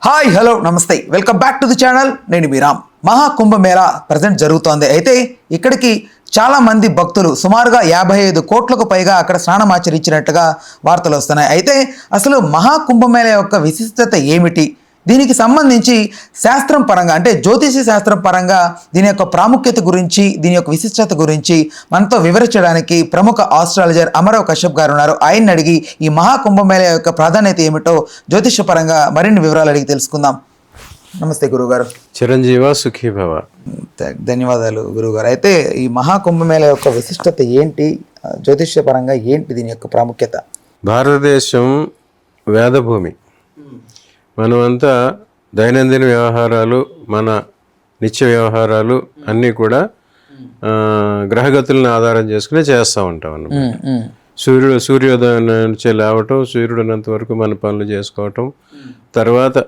Hi hello నమస్తే welcome back to the channel. నేను మీ Ram. Maha Kumbh Mela present జరుగుతోంది. అయితే ఇక్కడికి చాలా మంది భక్తులు సుమారుగా 55 కోట్లకు పైగా అక్కడ స్నానం ఆచరించినట్టుగా వార్తలు వస్తున్నాయి. అయితే అసలు మహాకుంభమేళా యొక్క విశిష్టత ఏమిటి, దీనికి సంబంధించి శాస్త్రం పరంగా అంటే జ్యోతిష శాస్త్రం పరంగా దీని యొక్క ప్రాముఖ్యత గురించి, దీని యొక్క విశిష్టత గురించి మనతో వివరించడానికి ప్రముఖ ఆస్ట్రాలజర్ అమరవ్ కశ్యప్ గారు ఉన్నారు. ఆయన్ని అడిగి ఈ మహాకుంభమేళా యొక్క ప్రాధాన్యత ఏమిటో జ్యోతిష పరంగా మరిన్ని వివరాలు అడిగి తెలుసుకుందాం. నమస్తే గురువుగారు. చిరంజీవ సుఖీ భవ. ధన్యవాదాలు గురువుగారు. అయితే ఈ మహాకుంభమేళా యొక్క విశిష్టత ఏంటి, జ్యోతిష పరంగా ఏంటి దీని యొక్క ప్రాముఖ్యత? భారతదేశం వేదభూమి. మనమంతా దైనందిన వ్యవహారాలు, మన నిత్య వ్యవహారాలు అన్నీ కూడా గ్రహగతులను ఆధారం చేసుకుని చేస్తూ ఉంటాం అన్నమాట. సూర్యోదయం నుంచి లేవటం, సూర్యుడున్నంత వరకు మన పనులు చేసుకోవటం, తర్వాత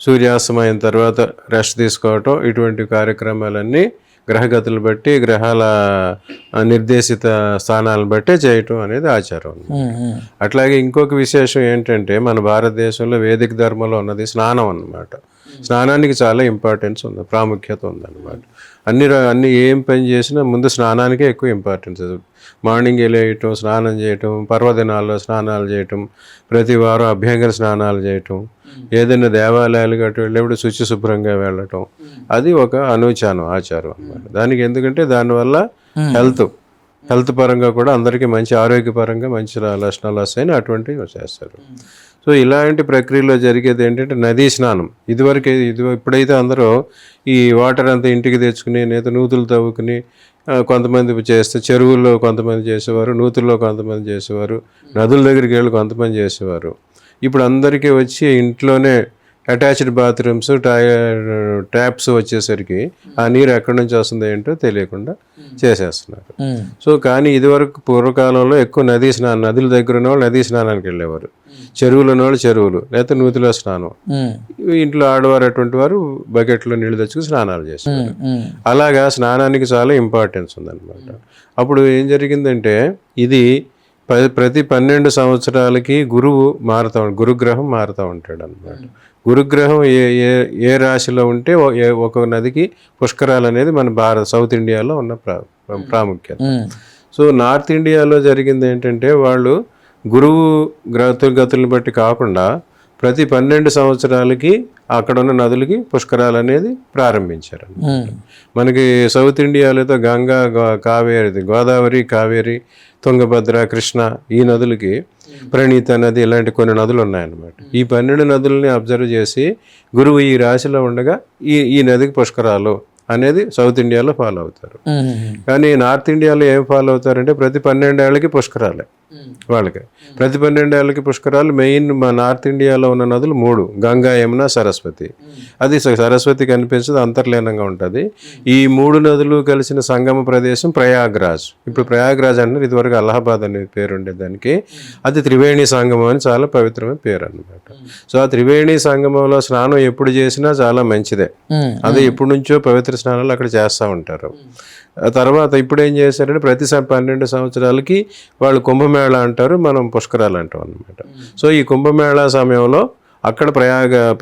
సూర్యాస్తమయం తర్వాత రెస్ట్ తీసుకోవటం, ఇటువంటి కార్యక్రమాలన్నీ గ్రహగతులు బట్టి, గ్రహాల నిర్దేశిత స్థానాలను బట్టే చేయటం అనేది ఆచారం. అట్లాగే ఇంకొక విశేషం ఏంటంటే, మన భారతదేశంలో వేదిక ధర్మంలో ఉన్నది స్నానం అన్నమాట. స్నానానికి చాలా ఇంపార్టెన్స్ ఉంది, ప్రాముఖ్యత ఉందన్నమాట. అన్ని ఏం పని చేసినా ముందు స్నానానికే ఎక్కువ ఇంపార్టెన్స్. మార్నింగ్ వెళ్ళేయటం, స్నానం చేయటం, పర్వదినాల్లో స్నానాలు చేయటం, ప్రతి వారం అభ్యంగన స్నానాలు చేయటం, ఏదైనా దేవాలయాలు గట్టు వెళ్ళేప్పుడు శుచి శుభ్రంగా వెళ్ళటం, అది ఒక అనూచానం, ఆచారం అన్నమాట. దానికి ఎందుకంటే దానివల్ల హెల్త్ పరంగా కూడా అందరికీ మంచి ఆరోగ్యపరంగా మంచి లక్షణాలు వస్తాయని అటువంటివి చేస్తారు. సో ఇలాంటి ప్రక్రియలో జరిగేది ఏంటంటే నదీ స్నానం. ఇప్పుడైతే అందరూ ఈ వాటర్ అంతా ఇంటికి తెచ్చుకుని, లేదా నూతులు తవ్వుకుని కొంతమంది చేస్తే, చెరువుల్లో కొంతమంది చేసేవారు, నూతుల్లో కొంతమంది చేసేవారు, నదుల దగ్గరికి వెళ్ళి కొంతమంది చేసేవారు. ఇప్పుడు అందరికీ వచ్చి ఇంట్లోనే అటాచ్డ్ బాత్రూమ్స్, ట్యాప్స్ వచ్చేసరికి ఆ నీరు ఎక్కడి నుంచి వస్తుందో ఏంటో తెలియకుండా చేసేస్తున్నారు. సో కానీ ఇదివరకు పూర్వకాలంలో ఎక్కువ నదుల దగ్గర ఉన్న వాళ్ళు నదీ స్నానానికి వెళ్ళేవారు, చెరువులు ఉన్న వాళ్ళు చెరువులు, లేకపోతే నూతిలో స్నానం, ఇంట్లో ఆడవారు అటువంటి వారు బకెట్లో నీళ్లు తెచ్చుకుని స్నానాలు చేసేవారు. అలాగా స్నానానికి చాలా ఇంపార్టెన్స్ ఉందన్నమాట. అప్పుడు ఏం జరిగిందంటే, ఇది ప్రతి 12 సంవత్సరాలకి గురుగ్రహం మారుతూ ఉంటాడు అన్నమాట. గురుగ్రహం ఏ రాశిలో ఉంటే ఒక నదికి పుష్కరాలు అనేది మన సౌత్ ఇండియాలో ఉన్న ప్రాముఖ్యత. సో నార్త్ ఇండియాలో జరిగింది ఏంటంటే, వాళ్ళు గురువు గతులను బట్టి కాకుండా ప్రతి 12 సంవత్సరాలకి అక్కడ ఉన్న నదులకి పుష్కరాలు అనేది ప్రారంభించారు. మనకి సౌత్ ఇండియాలో గంగా, కావేరి, గోదావరి, కావేరి, తుంగభద్ర, కృష్ణ, ఈ నదులకి ప్రణీత నది, ఇలాంటి కొన్ని నదులు ఉన్నాయన్నమాట. ఈ 12 నదులని అబ్జర్వ్ చేసి గురువు ఈ రాశిలో ఉండగా ఈ నదికి పుష్కరాలు అనేది సౌత్ ఇండియాలో ఫాలో అవుతారు. కానీ నార్త్ ఇండియాలో ఏం ఫాలో అవుతారంటే, ప్రతి 12 ఏళ్ళకి పుష్కరాలే వాళ్ళకి. ప్రతి 12 ఏళ్ళకి పుష్కరాలు. మెయిన్ మా నార్త్ ఇండియాలో ఉన్న నదులు 3: గంగా, యమున, సరస్వతి. అది సరస్వతి కనిపించదు, అంతర్లీనంగా ఉంటుంది. ఈ 3 నదులు కలిసిన సంగమ ప్రదేశం ప్రయాగ్రాజ్. ఇప్పుడు ప్రయాగ్రాజ్ అంటే ఇదివరకు అలహాబాద్ అనే పేరు ఉండేదానికి, అది త్రివేణి సంగమం అని చాలా పవిత్రమైన పేరు అన్నమాట. సో ఆ త్రివేణి సంగమంలో స్నానం ఎప్పుడు చేసినా చాలా మంచిదే. అదే ఎప్పటి నుంచో పవిత్ర స్నానాలు అక్కడ చేస్తూ ఉంటారు. తర్వాత ఇప్పుడు ఏం చేశారంటే, ప్రతి 12 సంవత్సరాలకి వాళ్ళు కుంభమేళా అంటారు, మనం పుష్కరాలు అంటాం అన్నమాట. సో ఈ కుంభమేళా సమయంలో అక్కడ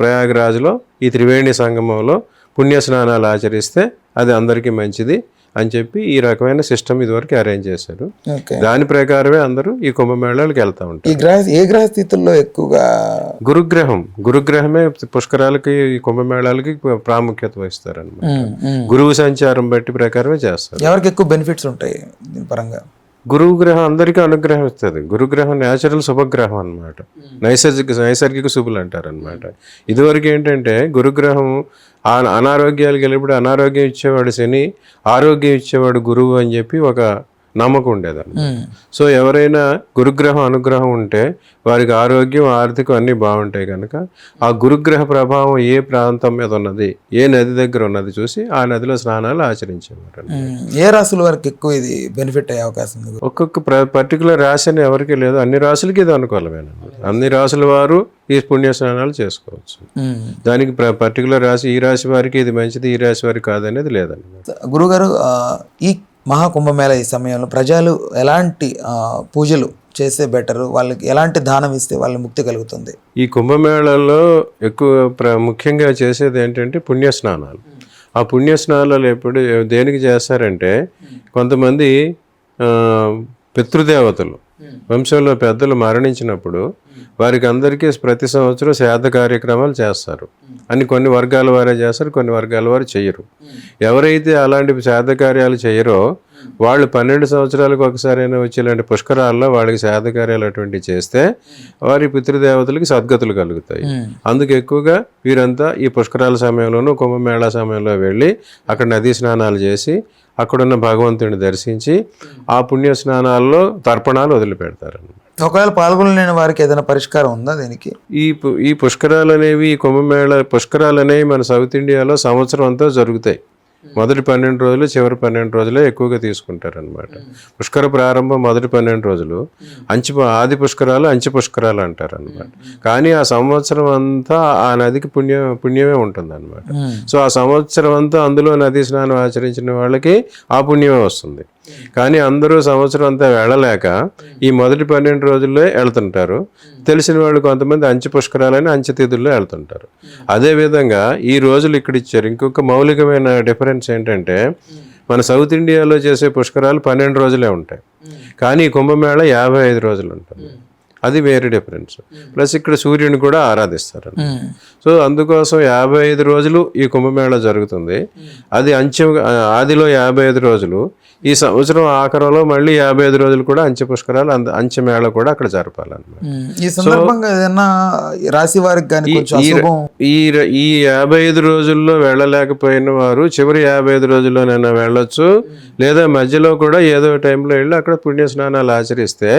ప్రయాగరాజ్లో ఈ త్రివేణి సంగమంలో పుణ్య స్నానాలు ఆచరిస్తే అది అందరికీ మంచిది అని చెప్పి ఈ రకమైన సిస్టమ్ ఇదివరకు అరేంజ్ చేశారు. దాని ప్రకారమే అందరూ ఈ కుంభమేళాలకు వెళ్తూ ఉంటారు. ఏ గ్రహ స్థితుల్లో ఎక్కువగా? గురుగ్రహమే పుష్కరాలకి, ఈ కుంభమేళాలకి ప్రాముఖ్యత వహిస్తారు అన్నమాట. గురువు సంచారం బట్టి ప్రకారమే చేస్తారు. ఎవరికి ఎక్కువ బెనిఫిట్స్ ఉంటాయి దీని పరంగా? గురువు గ్రహం అందరికీ అనుగ్రహం ఇస్తుంది. గురుగ్రహం న్యాచురల్ శుభగ్రహం అనమాట. నైసర్గిక శుభులు అంటారు అనమాట. ఇదివరకు ఏంటంటే, గురుగ్రహం అనారోగ్యాలకు వెళ్ళినప్పుడు అనారోగ్యం ఇచ్చేవాడు శని, ఆరోగ్యం ఇచ్చేవాడు గురువు అని చెప్పి ఒక నమ్మకం ఉండేదాన్ని. సో ఎవరైనా గురుగ్రహం అనుగ్రహం ఉంటే వారికి ఆరోగ్యం, ఆర్థికం అన్నీ బాగుంటాయి కనుక ఆ గురుగ్రహ ప్రభావం ఏ ప్రాంతం మీద ఉన్నది, ఏ నది దగ్గర ఉన్నది చూసి ఆ నదిలో స్నానాలు ఆచరించేవారు. ఏ రాశుల వరకు ఎక్కువ ఇది బెనిఫిట్ అయ్యే అవకాశం ఉంది? ఒక్కొక్క పర్టికులర్ రాశి అని ఎవరికి లేదు, అన్ని రాశులకి ఇది అనుకూలమైన. అన్ని రాశుల వారు ఈ పుణ్య స్నానాలు చేసుకోవచ్చు. దానికి పర్టికులర్ రాశి, ఈ రాశి వారికి ఇది మంచిది, ఈ రాశి వారికి కాదనేది లేదన్నమాట. గురుగారు, ఈ మహాకుంభమేళ ఈ సమయంలో ప్రజలు ఎలాంటి పూజలు చేస్తే బెటర్, వాళ్ళకి ఎలాంటి దానం ఇస్తే వాళ్ళ ముక్తి కలుగుతుంది? ఈ కుంభమేళలో ఎక్కువ ముఖ్యంగా చేసేది ఏంటంటే పుణ్యస్నానాలు. ఆ పుణ్యస్నానాలు ఎప్పుడు దేనికి చేస్తారంటే, కొంతమంది పితృదేవతలు వంశంలో పెద్దలు మరణించినప్పుడు వారికి అందరికీ ప్రతి సంవత్సరం శ్రాద్ధ కార్యక్రమాలు చేస్తారు. అని కొన్ని వర్గాల వారే చేస్తారు, కొన్ని వర్గాల వారు చెయ్యరు. ఎవరైతే అలాంటి శ్రాద్ధ కార్యాలు చేయరో వాళ్ళు 12 సంవత్సరాలకు ఒకసారైనా వచ్చి ఇలాంటి పుష్కరాల్లో వాళ్ళకి శ్రాద్ధ కార్యాలు అటువంటివి చేస్తే వారి పితృదేవతలకి సద్గతులు కలుగుతాయి. అందుకు ఎక్కువగా వీరంతా ఈ పుష్కరాల సమయంలోనూ కుంభమేళా సమయంలో వెళ్ళి అక్కడ నదీ స్నానాలు చేసి అక్కడున్న భగవంతుడిని దర్శించి ఆ పుణ్య స్నానాల్లో తర్పణాలు వదిలిపెడతారన్నమాట. ఒకవేళ పాల్గొనలేని వారికి ఏదైనా పరిష్కారం ఉందా దీనికి? ఈ పుష్కరాలు అనేవి, ఈ కుంభమేళ పుష్కరాలు అనేవి మన సౌత్ ఇండియాలో సంవత్సరం అంతా జరుగుతాయి. మొదటి 12 రోజులు, చివరి 12 రోజులే ఎక్కువగా తీసుకుంటారు అనమాట. పుష్కర ప్రారంభం మొదటి 12 రోజులు, ఆది పుష్కరాలు, అంచె పుష్కరాలు అంటారు అనమాట. కానీ ఆ సంవత్సరం అంతా ఆ నదికి పుణ్యమే ఉంటుంది అనమాట. సో ఆ సంవత్సరం అంతా అందులో నదీ స్నానం ఆచరించిన వాళ్ళకి ఆ పుణ్యమే వస్తుంది. కానీ అందరూ సంవత్సరం అంతా వెళ్ళలేక ఈ మొదటి 12 రోజుల్లో వెళ్తుంటారు. తెలిసిన వాళ్ళు కొంతమంది అంచె పుష్కరాలని అంచె తిథుల్లో వెళ్తుంటారు. అదేవిధంగా ఈ రోజులు ఇక్కడ ఇచ్చారు. ఇంకొక మౌలికమైన డిఫరెన్స్ ఏంటంటే, మన సౌత్ ఇండియాలో చేసే పుష్కరాలు 12 రోజులే ఉంటాయి, కానీ కుంభమేళ 55 రోజులు ఉంటుంది. అది వేరే డిఫరెన్స్. ప్లస్ ఇక్కడ సూర్యుని కూడా ఆరాధిస్తారు. సో అందుకోసం 55 రోజులు ఈ కుంభమేళ జరుగుతుంది. అది ఆదిలో 55 రోజులు, ఈ సంవత్సరం ఆఖరంలో మళ్ళీ 55 రోజులు కూడా అంచె పుష్కరాలు, అంచె మేళ కూడా అక్కడ జరపాలన్నమాట. ఈ సందర్భంగా ఏదైనా రాశి వారికి కానీ ఈ 55 రోజుల్లో వెళ్ళలేకపోయిన వారు చివరి 55 రోజుల్లోనైనా వెళ్ళొచ్చు, లేదా మధ్యలో కూడా ఏదో టైంలో వెళ్ళి అక్కడ పుణ్య స్నానాలు ఆచరిస్తే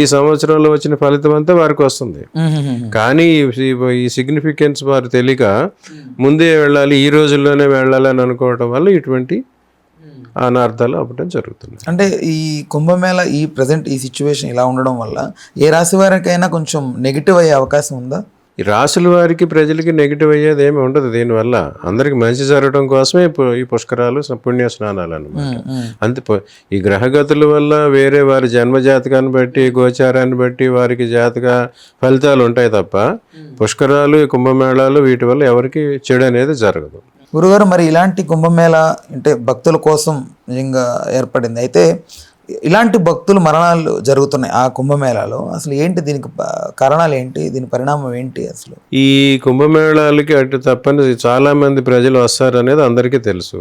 ఈ సంవత్సరంలో వచ్చిన ఫలితం అంతా వారికి వస్తుంది. కానీ ఈ సిగ్నిఫికెన్స్ వారు తెలియక ముందే వెళ్ళాలి, ఈ రోజుల్లోనే వెళ్ళాలని అనుకోవడం వల్ల ఇటువంటి అనార్థాలు అవ్వడం జరుగుతుంది. అంటే ఈ కుంభమేళ ఈ ప్రజెంట్ ఈ సిచ్యువేషన్ ఇలా ఉండడం వల్ల ఏ రాశి వారికైనా కొంచెం నెగిటివ్ అయ్యే అవకాశం ఉందా? ఈ రాశుల వారికి, ప్రజలకి నెగిటివ్ అయ్యేది ఏమి ఉండదు. దీనివల్ల అందరికి మంచి జరగడం కోసమే ఈ పుష్కరాలు, పుణ్య స్నానాలు అన్నమాట. అంతే. ఈ గ్రహగతుల వల్ల వేరే వారి జన్మజాతకాన్ని బట్టి, గోచారాన్ని బట్టి వారికి జాతక ఫలితాలు ఉంటాయి తప్ప పుష్కరాలు, కుంభమేళాలు వీటి వల్ల ఎవరికి చెడు అనేది జరగదు. గురుగారు, మరి ఇలాంటి కుంభమేళ అంటే భక్తుల కోసం నిజంగా ఏర్పడింది. అయితే ఇలాంటి భక్తులు మరణాలు జరుగుతున్నాయి ఆ కుంభమేళాలో. అసలు ఏంటి దీనికి కారణాలు ఏంటి, దీని పరిణామం ఏంటి? అసలు ఈ కుంభమేళాలకి అటు తప్పని చాలా మంది ప్రజలు వస్తారు అనేది అందరికీ తెలుసు.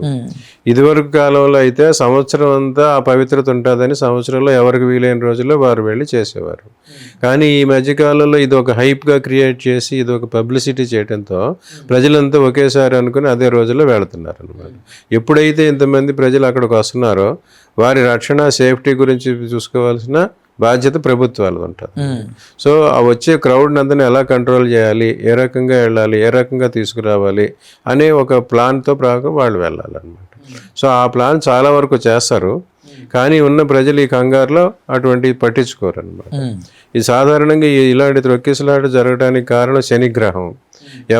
ఇదివరకు కాలంలో అయితే సంవత్సరం అంతా ఆ పవిత్రత ఉంటుందని సంవత్సరంలో ఎవరికి వీలైన రోజుల్లో వారు వెళ్ళి చేసేవారు. కానీ ఈ మధ్యకాలంలో ఇది ఒక హైప్గా క్రియేట్ చేసి ఇది ఒక పబ్లిసిటీ చేయడంతో ప్రజలంతా ఒకేసారి అనుకుని అదే రోజుల్లో వెళుతున్నారు అనమాట. ఎప్పుడైతే ఇంతమంది ప్రజలు అక్కడికి వస్తున్నారో వారి రక్షణ, సేఫ్టీ గురించి చూసుకోవాల్సిన బాధ్యత ప్రభుత్వాలు ఉంటుంది. సో ఆ వచ్చే క్రౌడ్ని అందరినీ ఎలా కంట్రోల్ చేయాలి, ఏ రకంగా వెళ్ళాలి, ఏ రకంగా తీసుకురావాలి అనే ఒక ప్లాన్తో ప్రకారం వాళ్ళు వెళ్ళాలన్నమాట. సో ఆ ప్లాన్ చాలా వరకు చేస్తారు, కానీ ఉన్న ప్రజలు ఈ కంగారులో అటువంటి పట్టించుకోరు అనమాట. ఇది సాధారణంగా ఇలాంటి తొక్కిసలాట జరగడానికి కారణం శనిగ్రహం.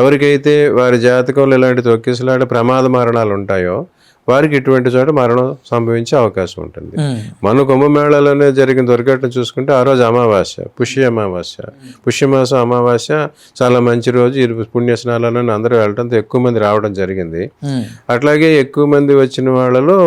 ఎవరికైతే వారి జాతకంలో ఇలాంటి తొక్కిసలాట, ప్రమాద మరణాలు ఉంటాయో వారికి ఇటువంటి చోట మరణం సంభవించే అవకాశం ఉంటుంది. మన కుంభమేళాలోనే జరిగిన దుర్ఘటన చూసుకుంటే ఆ రోజు అమావాస్య, పుష్యమాసం అమావాస్య చాలా మంచి రోజు. ఈ పుణ్య స్నానాలను అందరూ వెళ్ళడంతో ఎక్కువ మంది రావడం జరిగింది. అట్లాగే ఎక్కువ మంది వచ్చిన వాళ్ళలో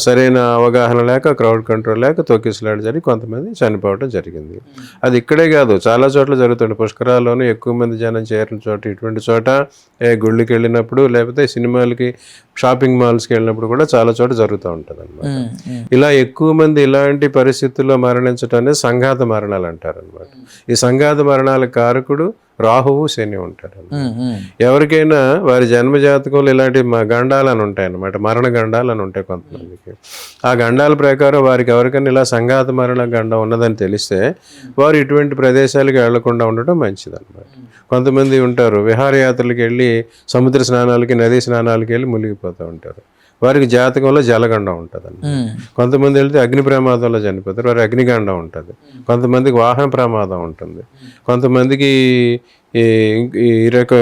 సరైన అవగాహన లేక, క్రౌడ్ కంట్రోల్ లేక తొక్కిసలాట జరిగి కొంతమంది చనిపోవడం జరిగింది. అది ఇక్కడే కాదు, చాలా చోట్ల జరుగుతుంది. పుష్కరాల్లోనూ ఎక్కువ మంది జనం చేరిన చోట, ఇటువంటి చోట గుళ్ళకి వెళ్ళినప్పుడు, లేకపోతే సినిమాలకి, షాపింగ్ మాల్స్కి వెళ్ళినప్పుడు కూడా చాలా చోట జరుగుతూ ఉంటుంది అనమాట. ఇలా ఎక్కువ మంది ఇలాంటి పరిస్థితుల్లో మరణించడం అనేది సంఘాత మరణాలు అంటారు అనమాట. ఈ సంఘాత మరణాల కారకుడు రాహువు, శని ఉంటారు. ఎవరికైనా వారి జన్మజాతకంలో ఇలాంటి గండాలని ఉంటాయన్నమాట, మరణ గండాలని ఉంటాయి కొంతమందికి. ఆ గండాల ప్రకారం వారికి ఎవరికైనా ఇలా సంఘాత మరణ గండం ఉన్నదని తెలిస్తే వారు ఇటువంటి ప్రదేశాలకు వెళ్లకుండా ఉండటం మంచిదన్నమాట. కొంతమంది ఉంటారు విహారయాత్రలకు వెళ్ళి సముద్ర స్నానాలకి, నదీ స్నానాలకి వెళ్ళి మునిగిపోతూ ఉంటారు. వారికి జాతకంలో జలగండం ఉంటుంది. కొంతమంది వెళ్తే అగ్ని ప్రమాదంలో చనిపోతారు, వారికి అగ్నిగండం ఉంటుంది. కొంతమందికి వాహన ప్రమాదం ఉంటుంది. కొంతమందికి ఈ రకం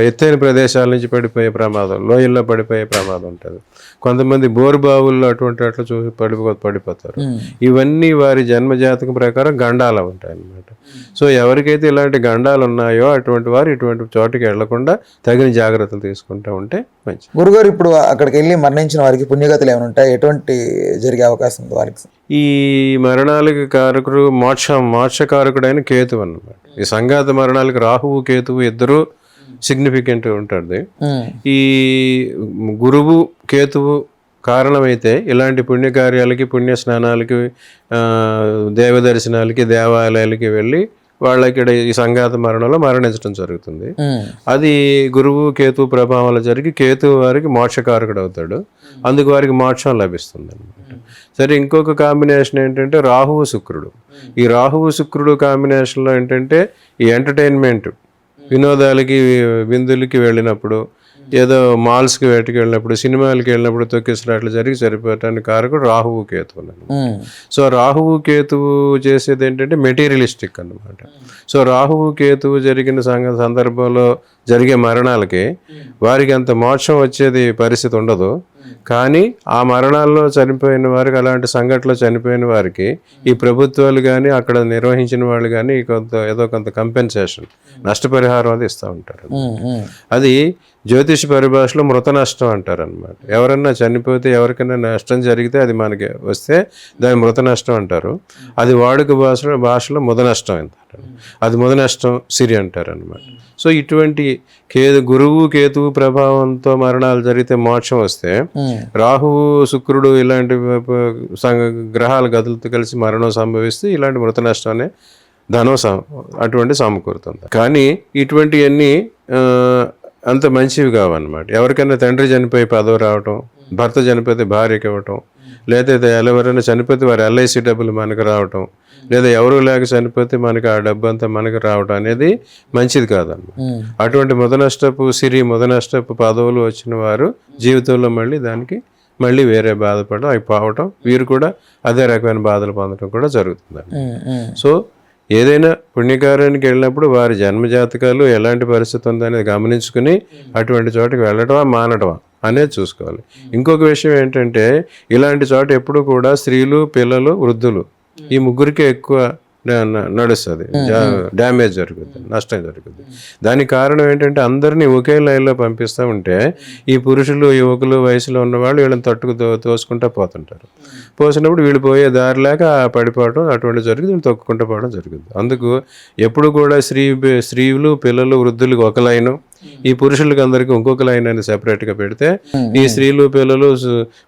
ఎత్తైన ప్రదేశాల నుంచి పడిపోయే ప్రమాదం, లోయల్లో పడిపోయే ప్రమాదం ఉంటుంది. కొంతమంది బోరు బావుల్లో అటువంటి అట్లా చూసి పడిపోతారు. ఇవన్నీ వారి జన్మజాతకం ప్రకారం గండాలు ఉంటాయి అన్నమాట. సో ఎవరికైతే ఇలాంటి గండాలు ఉన్నాయో అటువంటి వారు ఇటువంటి చోటుకి వెళ్లకుండా తగిన జాగ్రత్తలు తీసుకుంటూ ఉంటే మంచిది. గురుగారు, ఇప్పుడు అక్కడికి వెళ్ళి మరణించిన వారికి పుణ్యగతులు ఏమైనా ఉంటాయి? ఎటువంటి జరిగే అవకాశం ఉంది వారికి? ఈ మరణాలకి కారకుడు మోక్షకారకుడైన కేతువు అన్నమాట. ఈ సంఘాత మరణాలకి రాహువు కేతువు ఇద్దరు సిగ్నిఫికెంట్ ఉంటుంది. ఈ గురువు కేతువు కారణమైతే ఇలాంటి పుణ్యకార్యాలకి, పుణ్య స్నానాలకి, దేవ దర్శనాలకి, దేవాలయాలకి వెళ్ళి వాళ్ళకి ఈ సంఘాత మరణంలో మరణించడం జరుగుతుంది. అది గురువు కేతు ప్రభావంలో జరిగి కేతు వారికి మోక్షకారకుడు అవుతాడు. అందుకు వారికి మోక్షం లభిస్తుంది అనమాట. సరే, ఇంకొక కాంబినేషన్ ఏంటంటే రాహువు శుక్రుడు. ఈ రాహువు శుక్రుడు కాంబినేషన్లో ఏంటంటే ఈ ఎంటర్టైన్మెంట్, వినోదాలకి విందులకి వెళ్ళినప్పుడు, ఏదో మాల్స్కి వేటికి వెళ్ళినప్పుడు, సినిమాలకి వెళ్ళినప్పుడు తొక్కిసలాట్లు జరిగి సరిపోవటానికి కారకుడు రాహువు కేతువు. సో రాహువు కేతువు చేసేది ఏంటంటే మెటీరియలిస్టిక్ అన్నమాట. సో రాహువు కేతువు జరిగిన సందర్భంలో జరిగే మరణాలకి వారికి అంత మోక్షం వచ్చేది పరిస్థితి ఉండదు. కానీ ఆ మరణాల్లో చనిపోయిన వారికి, అలాంటి సంఘటనలో చనిపోయిన వారికి ఈ ప్రభుత్వాలు కానీ అక్కడ నిర్వహించిన వాళ్ళు కానీ ఏదో కొంత కంపెన్సేషన్, నష్టపరిహారం అది ఇస్తూ ఉంటారు. అది జ్యోతిష పరిభాషలో మృత నష్టం అంటారు అనమాట. ఎవరన్నా చనిపోతే, ఎవరికైనా నష్టం జరిగితే అది మనకి వస్తే దాని మృత నష్టం అంటారు. అది వాడుక భాషలో ముద నష్టం అంటారు. అది ముద నష్టం సిరి అంటారు అనమాట. సో ఇటువంటి గురువు కేతువు ప్రభావంతో మరణాలు జరిగితే మోక్షం వస్తే, రాహువు శుక్రుడు ఇలాంటి గ్రహాల గదులతో కలిసి మరణం సంభవిస్తే ఇలాంటి మృత నష్టాన్ని ధనం అటువంటి సమకూరుతుంది. కానీ ఇటువంటివన్నీ అంత మంచివి కావన్నమాట. ఎవరికైనా తండ్రి చనిపోయి పదవి రావటం, భర్త చనిపోతే భార్యకి ఇవ్వటం, లేదా ఎవరైనా చనిపోతే వారి ఎల్ఐసి డబ్బులు మనకు రావటం, లేదా ఎవరు లేక చనిపోతే మనకి ఆ డబ్బు అంతా మనకు రావటం అనేది మంచిది కాదన్నమాట. అటువంటి ముదనష్టపు సిరి, ముదనష్టపు పదవులు వచ్చిన వారు జీవితంలో మళ్ళీ వేరే బాధపడడం, అవి పోవటం, వీరు కూడా అదే రకమైన బాధలు పొందడం కూడా జరుగుతుందండి. సో ఏదైనా పుణ్యకార్యానికి వెళ్ళినప్పుడు వారి జన్మజాతకాలు ఎలాంటి పరిస్థితి ఉందనేది గమనించుకుని అటువంటి చోటుకి వెళ్ళటమా మానటమా అనేది చూసుకోవాలి. ఇంకొక విషయం ఏంటంటే, ఇలాంటి చోట ఎప్పుడు కూడా స్త్రీలు, పిల్లలు, వృద్ధులు ఈ ముగ్గురికే ఎక్కువ నడుస్తుంది, డ్యామేజ్ జరుగుతుంది, నష్టం జరుగుతుంది. దానికి కారణం ఏంటంటే, అందరినీ ఒకే లైన్లో పంపిస్తూ ఉంటే ఈ పురుషులు, యువకులు, వయసులో ఉన్నవాళ్ళు వీళ్ళని తోసుకుంటూ పోతుంటారు. పోసినప్పుడు వీళ్ళు పోయే దారి లేక పడిపోవడం అటువంటి జరుగుతుంది, వీళ్ళు తొక్కుకుంటూ పోవడం జరుగుతుంది. అందుకు ఎప్పుడు కూడా స్త్రీలు, పిల్లలు, వృద్ధులకు ఒక లైను, ఈ పురుషులకి అందరికీ ఇంకొక లైన్ అని సెపరేట్గా పెడితే ఈ స్త్రీలు, పిల్లలు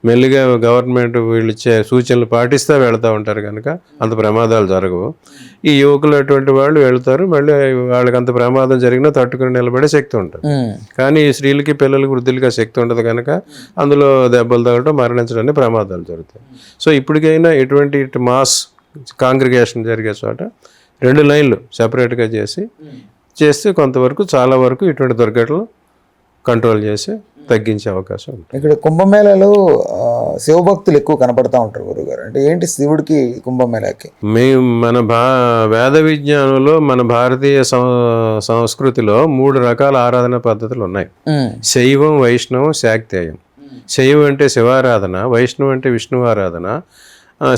మెల్లిగా గవర్నమెంట్ వీళ్ళు ఇచ్చే సూచనలు పాటిస్తూ వెళ్తూ ఉంటారు కనుక అంత ప్రమాదాలు జరగవు. ఈ యువకులు అటువంటి వాళ్ళు వెళ్తారు, మళ్ళీ వాళ్ళకి అంత ప్రమాదం జరిగినా తట్టుకుని నిలబడే శక్తి ఉంటుంది. కానీ ఈ స్త్రీలకి, పిల్లలకి, వృద్ధులకి ఆ శక్తి ఉండదు కనుక అందులో దెబ్బలు తగలటం, మరణించడానికి ప్రమాదాలు జరుగుతాయి. సో ఇప్పటికైనా ఎటువంటి మాస్ కాంగ్రిగేషన్ జరిగే చోట 2 లైన్లు సెపరేట్గా చేస్తే కొంతవరకు, చాలా వరకు ఇటువంటి దుర్ఘటనలు కంట్రోల్ చేసి తగ్గించే అవకాశం ఉంటుంది. ఇక్కడ కుంభమేళలో శివభక్తులు ఎక్కువ కనపడతా ఉంటారు గురుగారు. అంటే ఏంటి శివుడికి కుంభమేళకి? మన వేద విజ్ఞానంలో, మన భారతీయ సంస్కృతిలో 3 రకాల ఆరాధన పద్ధతులు ఉన్నాయి. శైవం, వైష్ణవం, శాక్తేయం. శైవం అంటే శివారాధన, వైష్ణవం అంటే విష్ణు ఆరాధన,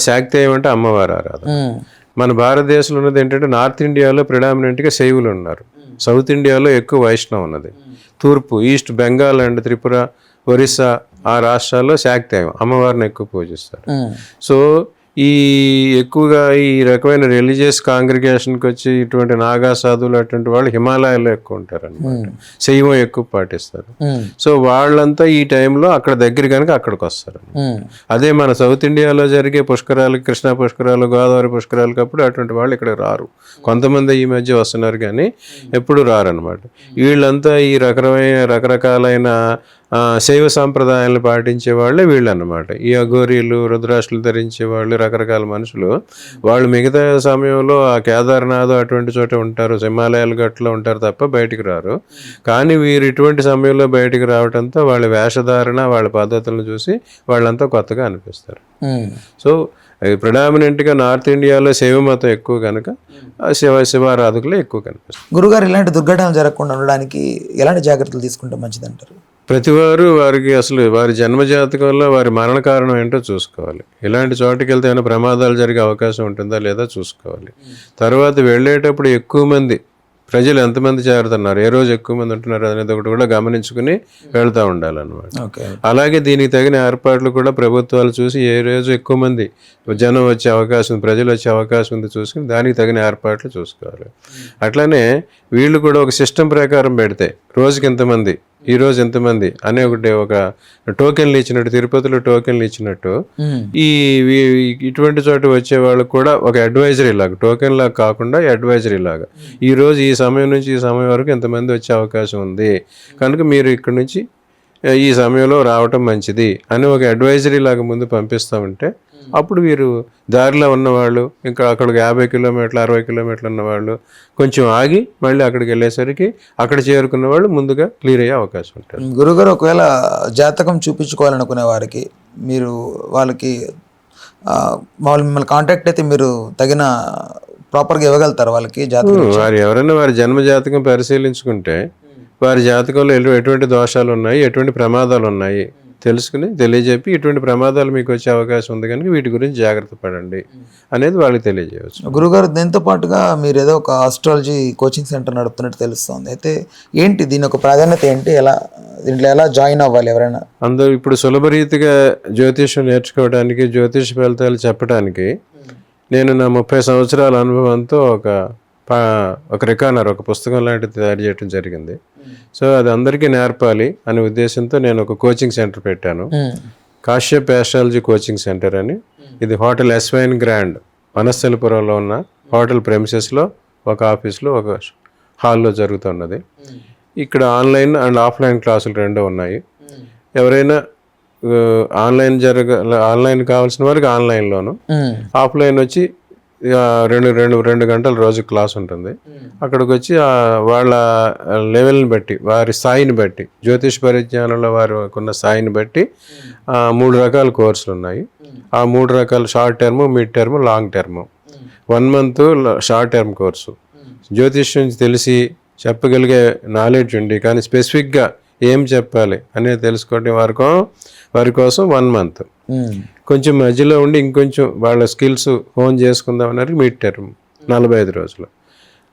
శాక్తేయం అంటే అమ్మవారి ఆరాధన. మన భారతదేశంలో ఉన్నది ఏంటంటే, నార్త్ ఇండియాలో ప్రిడామినెంట్గా శైవులు ఉన్నారు, సౌత్ ఇండియాలో ఎక్కువ వైష్ణవం ఉన్నది, తూర్పు ఈస్ట్ బెంగాల్ అండ్ త్రిపుర, ఒరిస్సా ఆ రాష్ట్రాల్లో శాక్తేయం అమ్మవారిని ఎక్కువ పూజిస్తారు. సో ఈ ఎక్కువగా ఈ రకమైన రిలీజియస్ కాంగ్రిగేషన్కి వచ్చి ఇటువంటి నాగా సాధువులు అటువంటి వాళ్ళు హిమాలయాల్లో ఎక్కువ ఉంటారు అనమాట, శైవం ఎక్కువ పాటిస్తారు. సో వాళ్ళంతా ఈ టైంలో అక్కడ దగ్గర కనుక అక్కడికి వస్తారు. అదే మన సౌత్ ఇండియాలో జరిగే పుష్కరాలు, కృష్ణా పుష్కరాలు, గోదావరి పుష్కరాలకు అప్పుడు అటువంటి వాళ్ళు ఇక్కడ రారు. కొంతమంది ఈ మధ్య వస్తున్నారు కానీ ఎప్పుడు రారనమాట. వీళ్ళంతా ఈ రకరకాలైన శైవ సాంప్రదాయాలను పాటించే వాళ్ళే వీళ్ళు అన్నమాట. ఈ అఘోరీలు, రుద్రాక్షలు ధరించే వాళ్ళు, రకరకాల మనుషులు. వాళ్ళు మిగతా సమయంలో ఆ కేదార్నాథ్ అటువంటి చోట ఉంటారు, హిమాలయాల గట్లో ఉంటారు తప్ప బయటికి రారు. కానీ వీరు ఇటువంటి సమయంలో బయటికి రావడంతో వాళ్ళ వేషధారణ, వాళ్ళ పద్ధతులను చూసి వాళ్ళంతా కొత్తగా అనిపిస్తారు. సో ప్రిడామినెంట్గా నార్త్ ఇండియాలో శైవ మతం ఎక్కువ కనుక శివారాధకులు ఎక్కువ కనిపిస్తారు. గురుగారు, ఇలాంటి దుర్ఘటనలు జరగకుండా ఉండడానికి ఎలాంటి జాగ్రత్తలు తీసుకుంటే మంచిది అంటారు? ప్రతివారు వారికి అసలు వారి జన్మజాతకంలో వారి మరణ కారణం ఏంటో చూసుకోవాలి. ఇలాంటి చోటుకి వెళ్తే ఏమైనా ప్రమాదాలు జరిగే అవకాశం ఉంటుందా లేదా చూసుకోవాలి. తర్వాత వెళ్ళేటప్పుడు ఎక్కువ మంది ప్రజలు ఎంతమంది చేరుతున్నారు, ఏ రోజు ఎక్కువ మంది ఉంటున్నారు అనేది ఒకటి కూడా గమనించుకుని వెళ్తూ ఉండాలన్నమాట. ఓకే. అలాగే దీనికి తగిన ఏర్పాట్లు కూడా ప్రభుత్వాలు చూసి ఏ రోజు ఎక్కువ మంది జనం వచ్చే అవకాశం ఉంది, ప్రజలు వచ్చే అవకాశం ఉంది చూసుకుని దానికి తగిన ఏర్పాట్లు చూసుకోవాలి. అట్లానే వీళ్ళు కూడా ఒక సిస్టమ్ ప్రకారం పెడితే రోజుకి ఎంతమంది, ఈ రోజు ఎంతమంది అనే ఒక టోకెన్లు ఇచ్చినట్టు, తిరుపతిలో టోకెన్లు ఇచ్చినట్టు ఈ ఇటువంటి చోట వచ్చే వాళ్ళకు కూడా ఒక అడ్వైజరీ లాగా, టోకెన్ లాగా కాకుండా అడ్వైజరీ లాగా, ఈ రోజు ఈ సమయం నుంచి ఈ సమయం వరకు ఎంతమంది వచ్చే అవకాశం ఉంది కనుక మీరు ఇక్కడ నుంచి ఈ సమయంలో రావటం మంచిది అని ఒక అడ్వైజరీ లాగా ముందు పంపిస్తామంటే అప్పుడు వీరు దారిలో ఉన్నవాళ్ళు, ఇంకా అక్కడికి 50 కిలోమీటర్లు 60 కిలోమీటర్లు ఉన్నవాళ్ళు కొంచెం ఆగి మళ్ళీ అక్కడికి వెళ్ళేసరికి అక్కడ చేరుకున్న వాళ్ళు ముందుగా క్లియర్ అయ్యే అవకాశం ఉంటుంది. గురుగారు, ఒకవేళ జాతకం చూపించుకోవాలనుకునే వారికి మీరు వాళ్ళకి వాళ్ళు మిమ్మల్ని కాంటాక్ట్ అయితే మీరు తగిన ప్రాపర్గా ఇవ్వగలుగుతారు వాళ్ళకి జాతకం? వారు ఎవరైనా వారి జన్మ జాతకం పరిశీలించుకుంటే వారి జాతకంలో ఎటువంటి దోషాలు ఉన్నాయి, ఎటువంటి ప్రమాదాలు ఉన్నాయి తెలుసుకుని తెలియజెప్పి ఇటువంటి ప్రమాదాలు మీకు వచ్చే అవకాశం ఉంది కనుక వీటి గురించి జాగ్రత్త పడండి అనేది వాళ్ళకి తెలియజేయవచ్చు. గురుగారు, దీంతో పాటుగా మీరు ఏదో ఒక ఆస్ట్రాలజీ కోచింగ్ సెంటర్ నడుపుతున్నట్టు తెలుస్తుంది. అయితే ఏంటి దీని ఒక ప్రాధాన్యత ఏంటి, దీంట్లో ఎలా జాయిన్ అవ్వాలి ఎవరైనా? అందరూ ఇప్పుడు సులభరీతిగా జ్యోతిష్యం నేర్చుకోవడానికి, జ్యోతిష ఫలితాలు చెప్పడానికి నేను నా 30 సంవత్సరాల అనుభవంతో ఒక రికార్నర్, ఒక పుస్తకం లాంటిది తయారు చేయడం జరిగింది. సో అది అందరికీ నేర్పాలి అనే ఉద్దేశంతో నేను ఒక కోచింగ్ సెంటర్ పెట్టాను, కాశ్యప్ ఆస్ట్రాలజీ కోచింగ్ సెంటర్ అని. ఇది హోటల్ ఎస్వైన్ గ్రాండ్ వనస్థలిపురంలో ఉన్న హోటల్ ప్రెమిసెస్లో ఒక ఆఫీస్లో ఒక హాల్లో జరుగుతున్నది. ఇక్కడ ఆన్లైన్ అండ్ ఆఫ్లైన్ క్లాసులు రెండూ ఉన్నాయి. ఎవరైనా ఆన్లైన్ కావాల్సిన వారికి ఆన్లైన్లోను, ఆఫ్లైన్ వచ్చి 2 గంటల రోజు క్లాస్ ఉంటుంది. అక్కడికి వచ్చి వాళ్ళ లెవెల్ని బట్టి, వారి స్థాయిని బట్టి, జ్యోతిష్ పరిజ్ఞానంలో వారు ఉన్న స్థాయిని బట్టి 3 రకాల కోర్సులు ఉన్నాయి. ఆ 3 రకాల short term, mid term, long term. 1 month short term course, జ్యోతిష్యం తెలిసి చెప్పగలిగే నాలెడ్జ్ ఉండి కానీ స్పెసిఫిక్గా ఏం చెప్పాలి అనేది తెలుసుకోవడం వారి కోసం 1 మంత్. కొంచెం మధ్యలో ఉండి ఇంకొంచెం వాళ్ళ స్కిల్స్ హోన్ చేసుకుందాం అన్నారు మిడ్ టర్మ్ 45 రోజులు.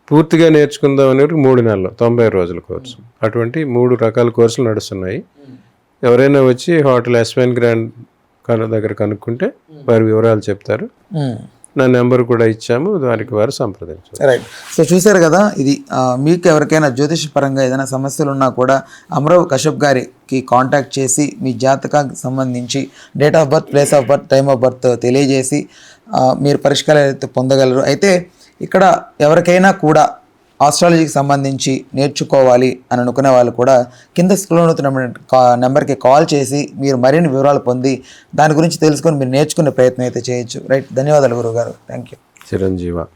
పూర్తిగా నేర్చుకుందాం అనేది 3 నెలలు 90 రోజుల కోర్సు. అటువంటి 3 రకాల కోర్సులు నడుస్తున్నాయి. ఎవరైనా వచ్చి హోటల్ ఎస్వైన్ గ్రాండ్ దగ్గర కనుక్కుంటే వారి వివరాలు చెప్తారు. నా నెంబర్ కూడా ఇచ్చాము, దానికి వారు సంప్రదించారు. రైట్. సో చూసారు కదా, ఇది మీకు ఎవరికైనా జ్యోతిష పరంగా ఏదైనా సమస్యలు ఉన్నా కూడా అమరవ్ కశ్యప్ గారికి కాంటాక్ట్ చేసి మీ జాతకానికి సంబంధించి date of birth, place of birth, time of birth తెలియజేసి మీరు పరిష్కారాలు అయితే పొందగలరు. అయితే ఇక్కడ ఎవరికైనా కూడా ఆస్ట్రాలజీకి సంబంధించి నేర్చుకోవాలి అని అనుకునే వాళ్ళు కూడా కింద స్క్రోల్ అవుతున్న నెంబర్కి కాల్ చేసి మీరు మరిన్ని వివరాలు పొంది దాని గురించి తెలుసుకొని మీరు నేర్చుకునే ప్రయత్నం అయితే చేయొచ్చు. రైట్. ధన్యవాదాలు గురుగారు. Thank you. చిరంజీవ.